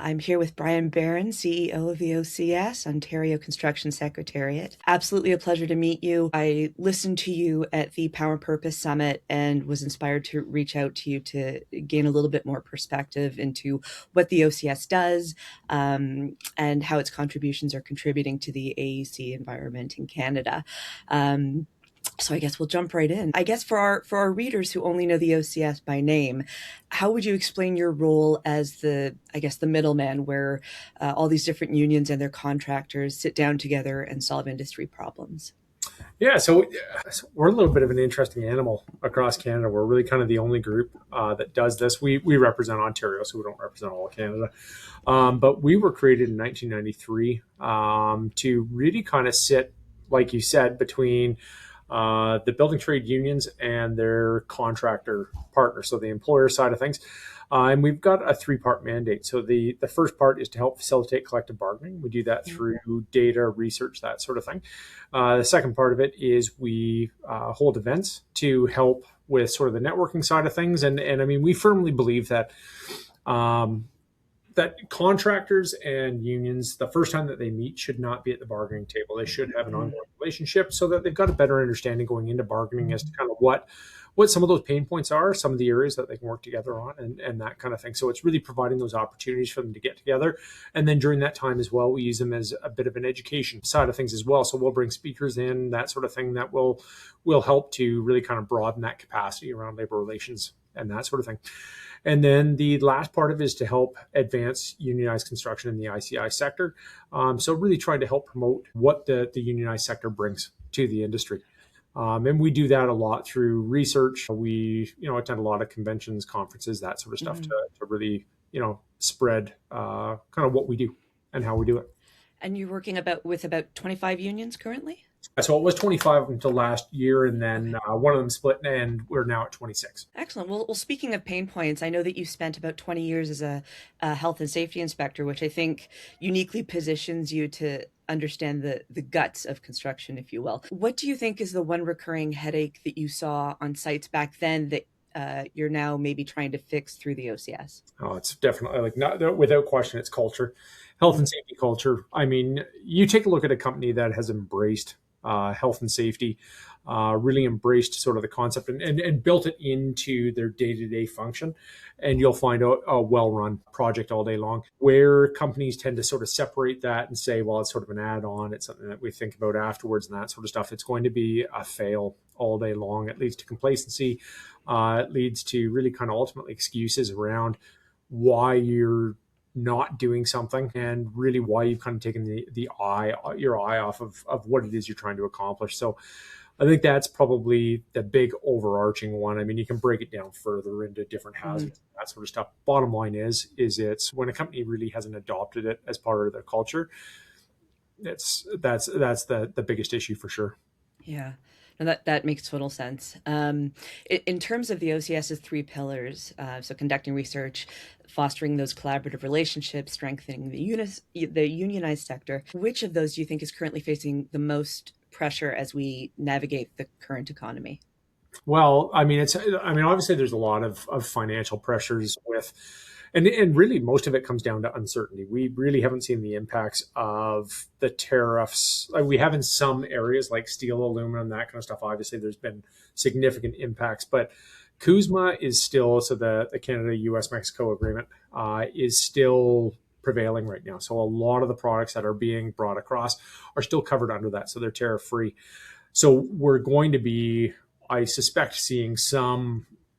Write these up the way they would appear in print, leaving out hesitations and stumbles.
I'm here with Brian Barron, CEO of the OCS, Ontario Construction Secretariat. Absolutely a pleasure to meet you. I listened to you at the Power and Purpose Summit and was inspired to reach out to you to gain a little bit more perspective into what the OCS does and how its contributions are contributing to the AEC environment in Canada. So I guess we'll jump right in. I guess for our readers who only know the OCS by name, how would you explain your role as the middleman where all these different unions and their contractors sit down together and solve industry problems? Yeah, so we're a little bit of an interesting animal across Canada. We're really kind of the only group that does this. We represent Ontario, so we don't represent all of Canada. But we were created in 1993 to really kind of sit, like you said, between the building trade unions and their contractor partners, so the employer side of things. And we've got a three-part mandate. So the first part is to help facilitate collective bargaining. We do that through data, research, that sort of thing. The second part of it is we hold events to help with sort of the networking side of things. And I mean, we firmly believe that that contractors and unions, the first time that they meet, should not be at the bargaining table. They should have an ongoing relationship so that they've got a better understanding going into bargaining as to kind of what some of those pain points are, some of the areas that they can work together on, and that kind of thing. So it's really providing those opportunities for them to get together. And then during that time as well, we use them as a bit of an education side of things as well. So we'll bring speakers in, that sort of thing, that will help to really kind of broaden that capacity around labor relations and that sort of thing. And then the last part of it is to help advance unionized construction in the ICI sector. So really trying to help promote what the unionized sector brings to the industry. And we do that a lot through research. We, attend a lot of conventions, conferences, that sort of stuff to really, spread kind of what we do and how we do it. And you're working with about 25 unions currently? So it was 25 until last year, and then one of them split, and we're now at 26. Excellent. Well, speaking of pain points, I know that you spent about 20 years as a health and safety inspector, which I think uniquely positions you to understand the guts of construction, if you will. What do you think is the one recurring headache that you saw on sites back then that you're now maybe trying to fix through the OCS? Oh, it's definitely not without question, it's culture, health and safety culture. I mean, you take a look at a company that has embraced health and safety, really embraced sort of the concept and built it into their day-to-day function. And you'll find a well-run project all day long. Where companies tend to sort of separate that and say, well, it's sort of an add-on, it's something that we think about afterwards and that sort of stuff, it's going to be a fail all day long. It leads to complacency. It leads to really kind of ultimately excuses around why you're not doing something and really why you've kind of taken your eye off of what it is you're trying to accomplish. So I think that's probably the big overarching one. I mean, you can break it down further into different hazards, that sort of stuff. Bottom line is it's when a company really hasn't adopted it as part of their culture, that's the biggest issue for sure. Yeah. No, that makes total sense. In terms of the OCS's three pillars, so conducting research, fostering those collaborative relationships, strengthening the unionized sector, which of those do you think is currently facing the most pressure as we navigate the current economy? Well, I mean, obviously there's a lot of financial pressures with, and really most of it comes down to uncertainty. We really haven't seen the impacts of the tariffs. Like we have in some areas like steel, aluminum, that kind of stuff. Obviously there's been significant impacts, but CUSMA is still, so the Canada-US-Mexico agreement is still prevailing right now. So a lot of the products that are being brought across are still covered under that. So they're tariff free. So we're going to be, I suspect, seeing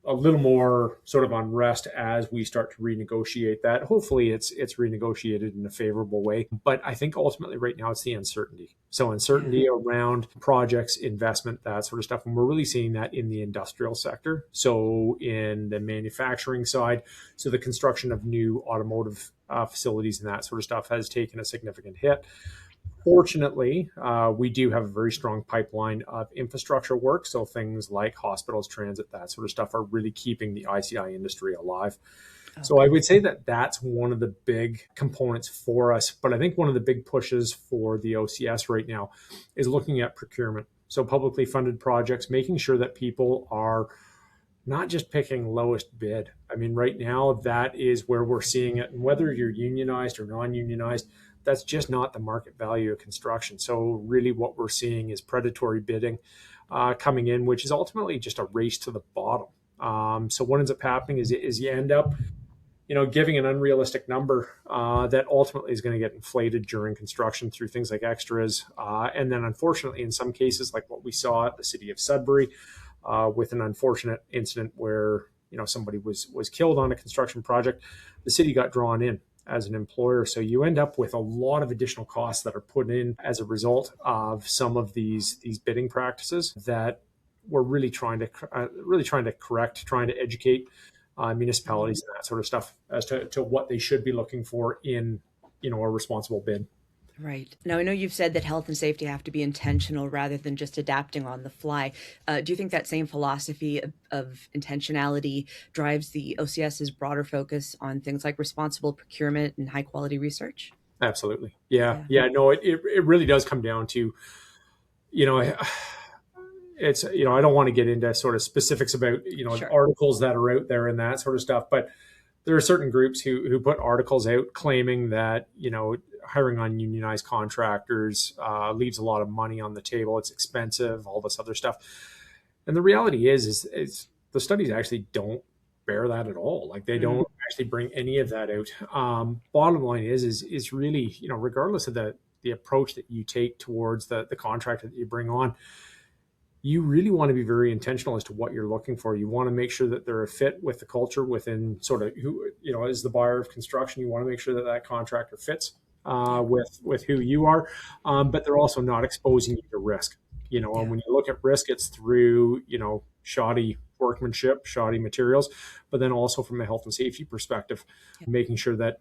a little more sort of unrest as we start to renegotiate that. Hopefully it's renegotiated in a favorable way. But I think ultimately right now it's the uncertainty. So uncertainty around projects, investment, that sort of stuff. And we're really seeing that in the industrial sector. So in the manufacturing side, so the construction of new automotive facilities and that sort of stuff has taken a significant hit. Fortunately, we do have a very strong pipeline of infrastructure work. So things like hospitals, transit, that sort of stuff are really keeping the ICI industry alive. Okay. So I would say that that's one of the big components for us. But I think one of the big pushes for the OCS right now is looking at procurement. So publicly funded projects, making sure that people are not just picking lowest bid. I mean, right now, that is where we're seeing it. And whether you're unionized or non-unionized, that's just not the market value of construction. So really what we're seeing is predatory bidding coming in, which is ultimately just a race to the bottom. So what ends up happening is you end up, giving an unrealistic number that ultimately is going to get inflated during construction through things like extras. And then unfortunately, in some cases, like what we saw at the city of Sudbury, with an unfortunate incident where, somebody was killed on a construction project, the city got drawn in as an employer. So you end up with a lot of additional costs that are put in as a result of some of these bidding practices that we're really trying to correct, trying to educate municipalities and that sort of stuff as to what they should be looking for in, a responsible bid. Right. Now, I know you've said that health and safety have to be intentional rather than just adapting on the fly. Do you think that same philosophy of intentionality drives the OCS's broader focus on things like responsible procurement and high quality research? Absolutely. Yeah. No, it really does come down to, you know, it's, I don't want to get into sort of specifics about, Sure. articles that are out there and that sort of stuff, but there are certain groups who put articles out claiming that, hiring on unionized contractors leaves a lot of money on the table. It's expensive, all this other stuff. And the reality is the studies actually don't bear that at all. Like they don't actually bring any of that out. Bottom line is really, regardless of the approach that you take towards the contract that you bring on, you really want to be very intentional as to what you're looking for. You want to make sure that they're a fit with the culture within sort of who, as the buyer of construction, you want to make sure that that contractor fits with who you are, but they're also not exposing you to risk. And when you look at risk, it's through, shoddy workmanship, shoddy materials, but then also from a health and safety perspective, making sure that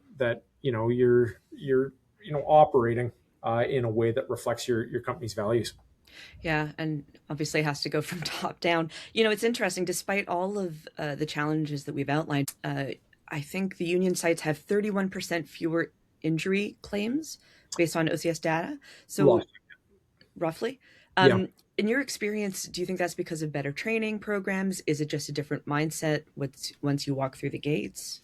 you're operating in a way that reflects your company's values. Yeah, and obviously it has to go from top down. It's interesting, despite all of the challenges that we've outlined, I think the union sites have 31% fewer injury claims based on OCS data. So roughly. Yeah. In your experience, do you think that's because of better training programs? Is it just a different mindset once you walk through the gates?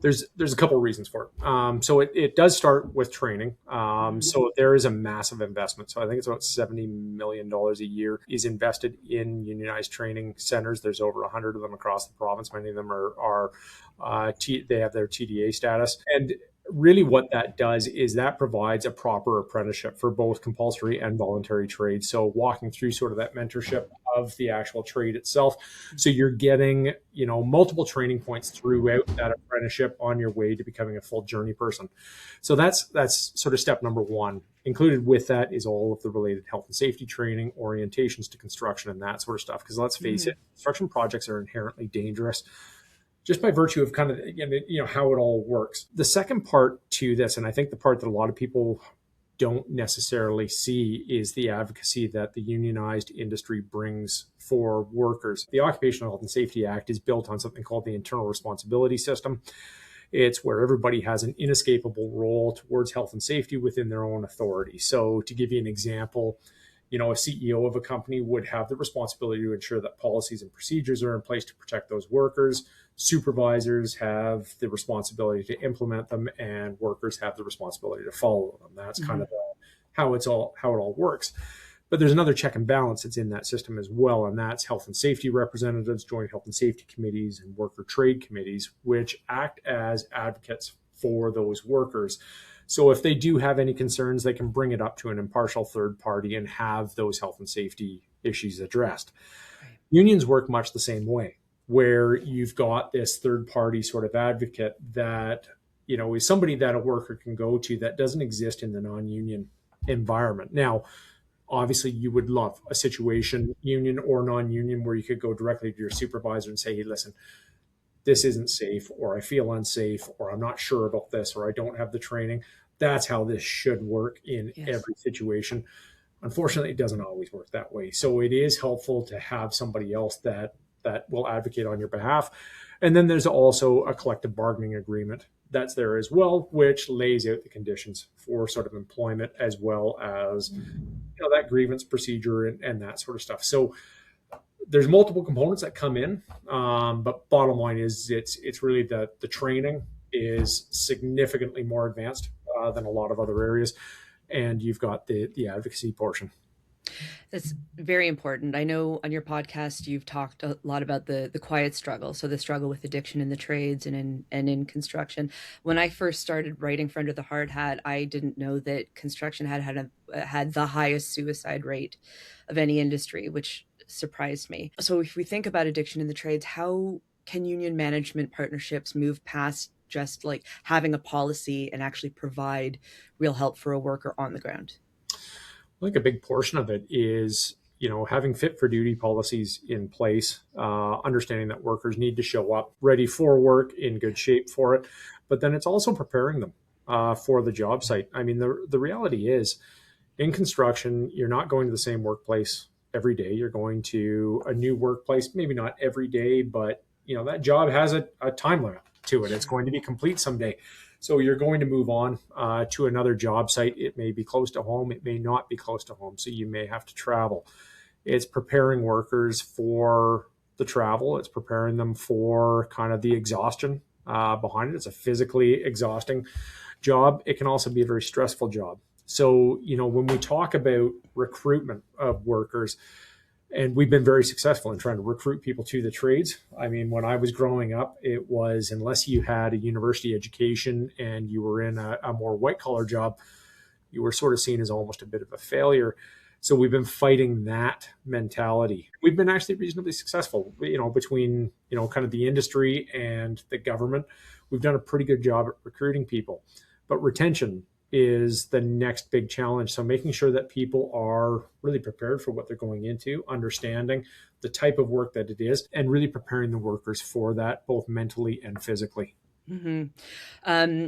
There's a couple of reasons for it. So it does start with training. So there is a massive investment. So I think it's about $70 million a year is invested in unionized training centers. There's over 100 of them across the province. Many of them are they have their TDA status. And really what that does is that provides a proper apprenticeship for both compulsory and voluntary trades. So walking through sort of that mentorship of the actual trade itself. So you're getting, multiple training points throughout that apprenticeship on your way to becoming a full journey person. So that's sort of step number one. Included with that is all of the related health and safety training, orientations to construction and that sort of stuff. Because let's face it, construction projects are inherently dangerous, just by virtue of kind of, how it all works. The second part to this, and I think the part that a lot of people don't necessarily see, is the advocacy that the unionized industry brings for workers. The Occupational Health and Safety Act is built on something called the internal responsibility system. It's where everybody has an inescapable role towards health and safety within their own authority. So to give you an example, a CEO of a company would have the responsibility to ensure that policies and procedures are in place to protect those workers. Supervisors have the responsibility to implement them, and workers have the responsibility to follow them. That's kind of how it all works. But there's another check and balance that's in that system as well, and that's health and safety representatives, joint health and safety committees, and worker trade committees, which act as advocates for those workers. So if they do have any concerns, they can bring it up to an impartial third party and have those health and safety issues addressed. Right. Unions work much the same way, where you've got this third party sort of advocate that, is somebody that a worker can go to that doesn't exist in the non-union environment. Now, obviously you would love a situation, union or non-union, where you could go directly to your supervisor and say, hey, listen, this isn't safe, or I feel unsafe, or I'm not sure about this, or I don't have the training. That's how this should work in every situation. Unfortunately, it doesn't always work that way. So it is helpful to have somebody else that will advocate on your behalf. And then there's also a collective bargaining agreement that's there as well, which lays out the conditions for sort of employment, as well as that grievance procedure and that sort of stuff. So there's multiple components that come in, but bottom line is it's really the training is significantly more advanced than a lot of other areas, and you've got the advocacy portion. That's very important. I know on your podcast you've talked a lot about the quiet struggle, so the struggle with addiction in the trades and in construction. When I first started writing for Under the Hard Hat, I didn't know that construction had the highest suicide rate of any industry, which surprised me. So if we think about addiction in the trades, how can union management partnerships move past just like having a policy and actually provide real help for a worker on the ground? I think a big portion of it is, having fit for duty policies in place, understanding that workers need to show up ready for work, in good shape for it, but then it's also preparing them for the job site. I mean, the reality is, in construction, you're not going to the same workplace every day. You're going to a new workplace, maybe not every day, but that job has a time limit to it. It's going to be complete someday. So you're going to move on to another job site. It may be close to home. It may not be close to home. So you may have to travel. It's preparing workers for the travel. It's preparing them for kind of the exhaustion behind it. It's a physically exhausting job. It can also be a very stressful job. So, when we talk about recruitment of workers, and we've been very successful in trying to recruit people to the trades. I mean, when I was growing up, it was, unless you had a university education and you were in a more white collar job, you were sort of seen as almost a bit of a failure. So we've been fighting that mentality. We've been actually reasonably successful, between, kind of the industry and the government. We've done a pretty good job at recruiting people, but retention is the next big challenge. So making sure that people are really prepared for what they're going into, understanding the type of work that it is, and really preparing the workers for that, both mentally and physically. Mm-hmm.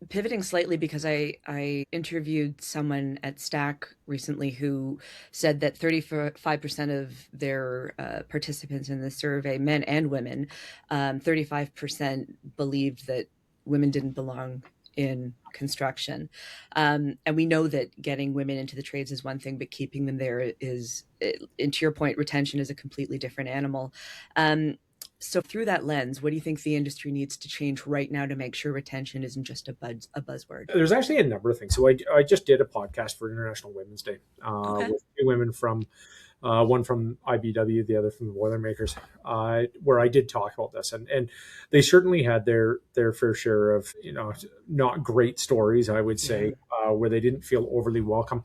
Pivoting slightly, because I interviewed someone at Stack recently who said that 35% of their participants in the survey, men and women, 35% believed that women didn't belong in construction. And we know that getting women into the trades is one thing, but keeping them there is, and to your point, retention is a completely different animal. So through that lens, what do you think the industry needs to change right now to make sure retention isn't just a buzzword? There's actually a number of things. So I just did a podcast for International Women's Day Okay. with two women from one from IBW, the other from the Boilermakers, where I did talk about this, and they certainly had their fair share of not great stories, I would say, where they didn't feel overly welcome.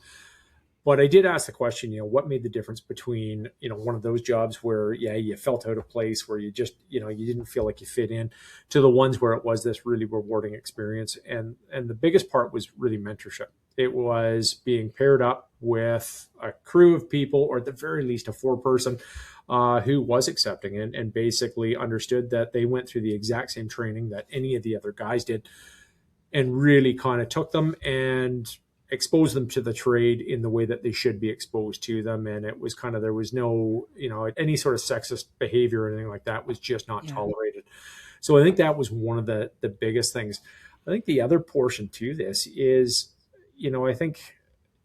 But I did ask the question, what made the difference between, one of those jobs where, you felt out of place, where you just, you didn't feel like you fit in, to the ones where it was this really rewarding experience. And the biggest part was really mentorship. It was being paired up with a crew of people, or at the very least a 4-person who was accepting and basically understood that they went through the exact same training that any of the other guys did, and really kind of took them and expose them to the trade in the way that they should be exposed to them. And it was kind of, there was no, any sort of sexist behavior or anything like that was just not tolerated. So I think that was one of the biggest things. I think the other portion to this is, I think,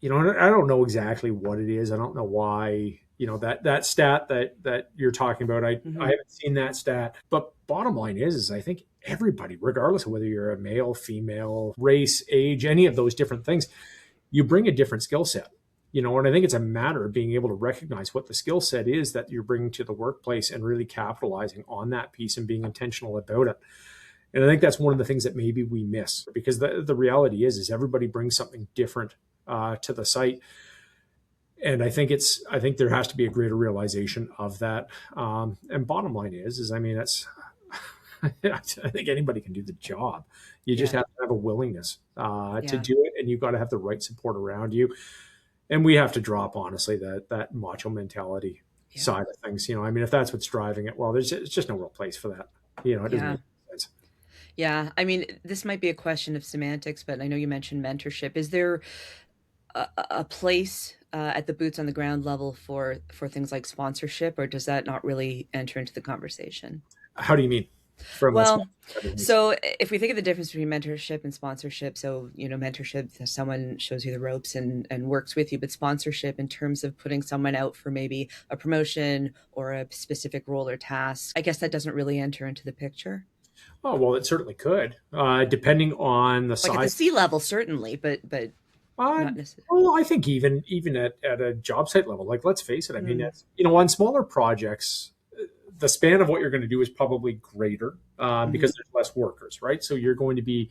I don't know exactly what it is. I don't know why, that stat that you're talking about, I haven't seen that stat, but bottom line is I think everybody, regardless of whether you're a male, female, race, age, any of those different things, you bring a different skill set, and I think it's a matter of being able to recognize what the skill set is that you're bringing to the workplace and really capitalizing on that piece and being intentional about it. And I think that's one of the things that maybe we miss, because the reality is everybody brings something different to the site. And I think there has to be a greater realization of that. And bottom line is I mean, I think anybody can do the job. You just have to have a willingness to do it, and you've got to have the right support around you. And we have to drop, honestly, that macho mentality side of things. I mean, if that's what's driving it, well, it's just no real place for that. It doesn't make sense. Yeah. I mean, this might be a question of semantics, but I know you mentioned mentorship. Is there a place at the boots on the ground level for things like sponsorship, or does that not really enter into the conversation? How do you mean? from a small Well, competitiveness. so if we think of the difference between mentorship and sponsorship, so mentorship, someone shows you the ropes and works with you, but sponsorship in terms of putting someone out for maybe a promotion or a specific role or task, I guess that doesn't really enter into the picture. Oh, well, it certainly could, depending on the Like at the size. C level, certainly, but Uh, not necessarily. well, I think even at a job site level, like let's face it, I mean, Mm, it's, on smaller projects, the span of what you're going to do is probably greater mm, because there's less workers, right? So you're going to be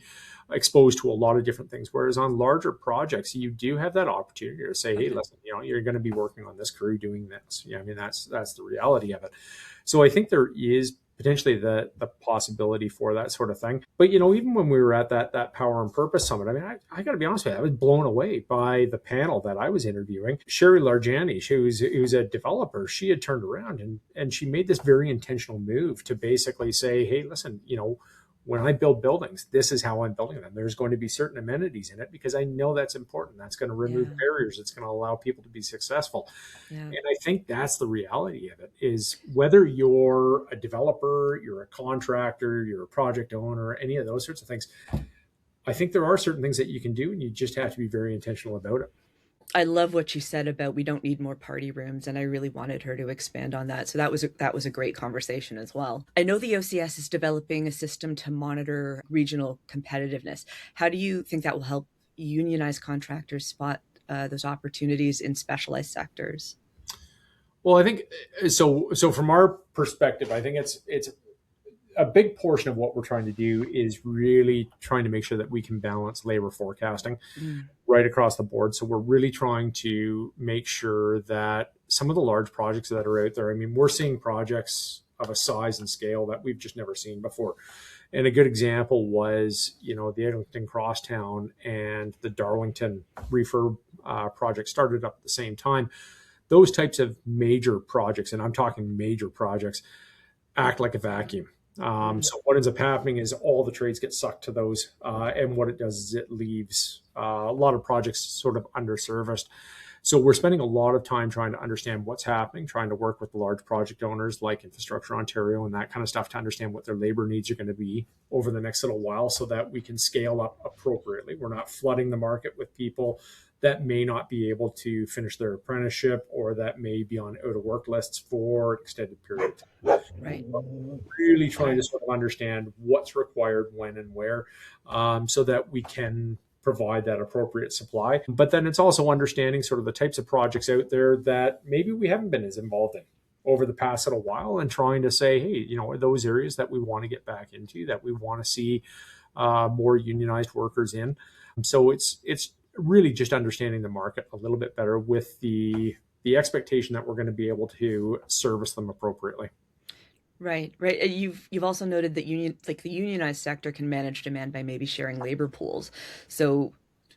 exposed to a lot of different things. Whereas on larger projects, you do have that opportunity to say, hey, okay. listen, you're going to be working on this crew doing this. Yeah, I mean, that's the reality of it. So I think there is potentially the possibility for that sort of thing. But even when we were at that Power and Purpose Summit, I mean, I got to be honest with you, I was blown away by the panel that I was interviewing. Sherry Larjani, who's a developer, she had turned around and she made this very intentional move to basically say, hey, listen, when I build buildings, this is how I'm building them. There's going to be certain amenities in it because I know that's important. That's going to remove Yeah, barriers. It's going to allow people to be successful. yeah. And I think that's the reality of it is whether you're a developer, you're a contractor, you're a project owner, any of those sorts of things. I think there are certain things that you can do and you just have to be very intentional about it. I love what you said about we don't need more party rooms, and I really wanted her to expand on that. So that was a great conversation as well. I know the OCS is developing a system to monitor regional competitiveness. How do you think that will help unionized contractors spot those opportunities in specialized sectors? Well, I think so. So from our perspective, I think it's a big portion of what we're trying to do is really trying to make sure that we can balance labor forecasting Mm, right across the board. So we're really trying to make sure that some of the large projects that are out there, I mean, we're seeing projects of a size and scale that we've just never seen before. And a good example was, the Eglinton Crosstown and the Darlington refurb project started up at the same time. Those types of major projects, and I'm talking major projects, act like a vacuum. mm, So what ends up happening is all the trades get sucked to those, and what it does is it leaves a lot of projects sort of underserviced. So we're spending a lot of time trying to understand what's happening, trying to work with the large project owners like Infrastructure Ontario and that kind of stuff to understand what their labor needs are going to be over the next little while so that we can scale up appropriately. We're not flooding the market with people that may not be able to finish their apprenticeship or that may be on out of work lists for an extended period of time. right. Really trying to sort of understand what's required when and where so that we can provide that appropriate supply. But then it's also understanding sort of the types of projects out there that maybe we haven't been as involved in over the past little while and trying to say, hey, are those areas that we want to get back into, that we want to see more unionized workers in. So it's really just understanding the market a little bit better with the expectation that we're going to be able to service them appropriately. Right, right. You've also noted that the unionized sector can manage demand by maybe sharing labor pools. So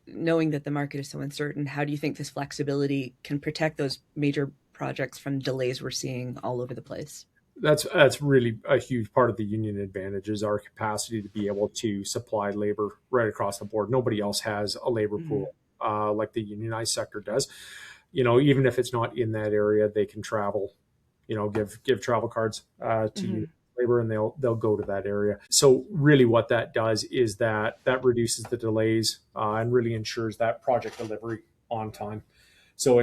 knowing that the market is so uncertain, how do you think this flexibility can protect those major projects from delays we're seeing all over the place? That's really a huge part of the union advantage is our capacity to be able to supply labor right across the board. Nobody else has a labor Mm-hmm. pool like the unionized sector does. Even if it's not in that area, they can travel. Give travel cards to Mm-hmm. union labor, and they'll go to that area. So really, what that does is that reduces the delays and really ensures that project delivery on time. So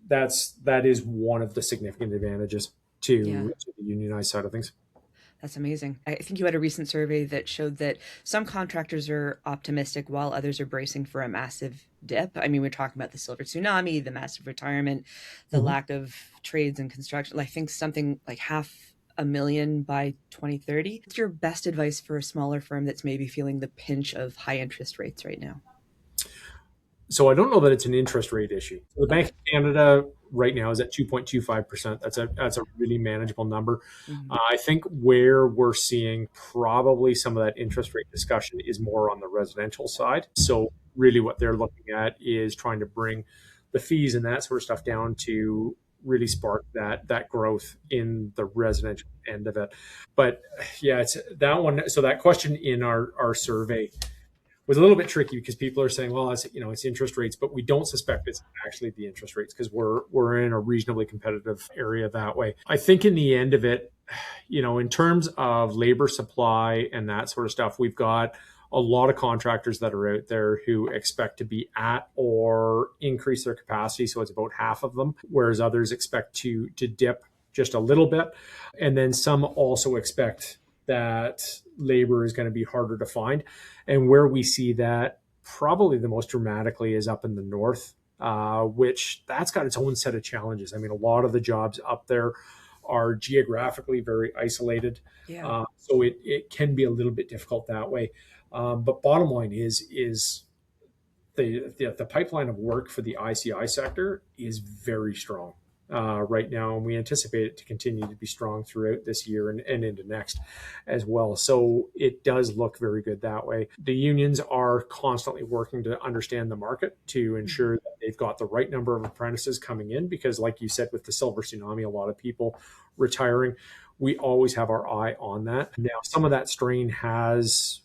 that is one of the significant advantages Yeah. to the unionized side of things. That's amazing. I think you had a recent survey that showed that some contractors are optimistic while others are bracing for a massive dip. I mean, we're talking about the silver tsunami, the massive retirement, the Mhm. lack of trades and construction. I think something like half a million by 2030. What's your best advice for a smaller firm that's maybe feeling the pinch of high interest rates right now? So I don't know that it's an interest rate issue. So the Bank Okay. of Canada right now is at 2.25%. That's a really manageable number. Mm-hmm. I think where we're seeing probably some of that interest rate discussion is more on the residential side. So really what they're looking at is trying to bring the fees and that sort of stuff down to really spark that growth in the residential end of it. But yeah, it's that one. So that question in our survey was a little bit tricky because people are saying, well, it's interest rates, but we don't suspect it's actually the interest rates because we're in a reasonably competitive area that way. I think in the end of it, in terms of labor supply and that sort of stuff, we've got a lot of contractors that are out there who expect to be at or increase their capacity. So it's about half of them, whereas others expect to dip just a little bit. And then some also expect that labor is going to be harder to find. And where we see that probably the most dramatically is up in the north, which that's got its own set of challenges. I mean, a lot of the jobs up there are geographically very isolated. Yeah. So it can be a little bit difficult that way. But bottom line is the pipeline of work for the ICI sector is very strong right now, and we anticipate it to continue to be strong throughout this year and into next as well. So it does look very good that way. The unions are constantly working to understand the market to ensure that they've got the right number of apprentices coming in, because like you said, with the silver tsunami, a lot of people retiring, we always have our eye on that. Now, some of that strain has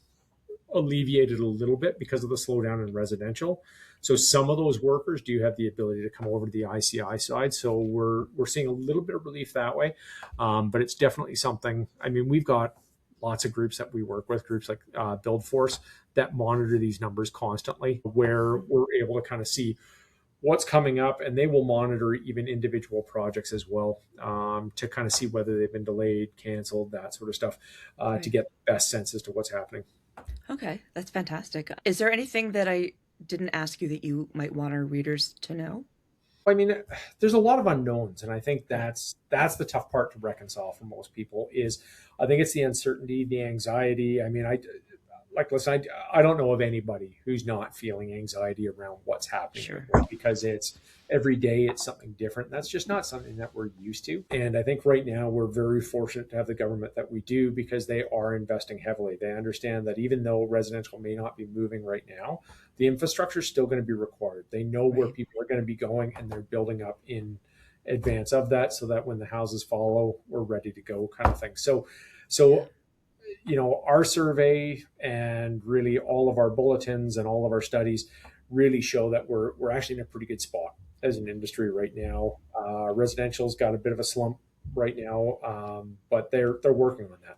alleviated a little bit because of the slowdown in residential. So some of those workers do have the ability to come over to the ICI side. So we're seeing a little bit of relief that way, but it's definitely something. I mean, we've got lots of groups that we work with, groups like Build Force, that monitor these numbers constantly, where we're able to kind of see what's coming up, and they will monitor even individual projects as well, to kind of see whether they've been delayed, canceled, that sort of stuff, to get the best sense as to what's happening. Okay, that's fantastic. Is there anything that I didn't ask you that you might want our readers to know? I mean, there's a lot of unknowns, and I think that's the tough part to reconcile for most people. Is I think it's the uncertainty, the anxiety. I mean, listen, I don't know of anybody who's not feeling anxiety around what's happening, Sure. because it's every day it's something different. That's just not something that we're used to. And I think right now we're very fortunate to have the government that we do, because they are investing heavily. They understand that even though residential may not be moving right now, the infrastructure is still going to be required. They know where Right. people are going to be going, and they're building up in advance of that, so that when the houses follow, we're ready to go, kind of thing. Yeah. So our survey and really all of our bulletins and all of our studies really show that we're actually in a pretty good spot as an industry right now. Residential's got a bit of a slump right now, but they're working on that.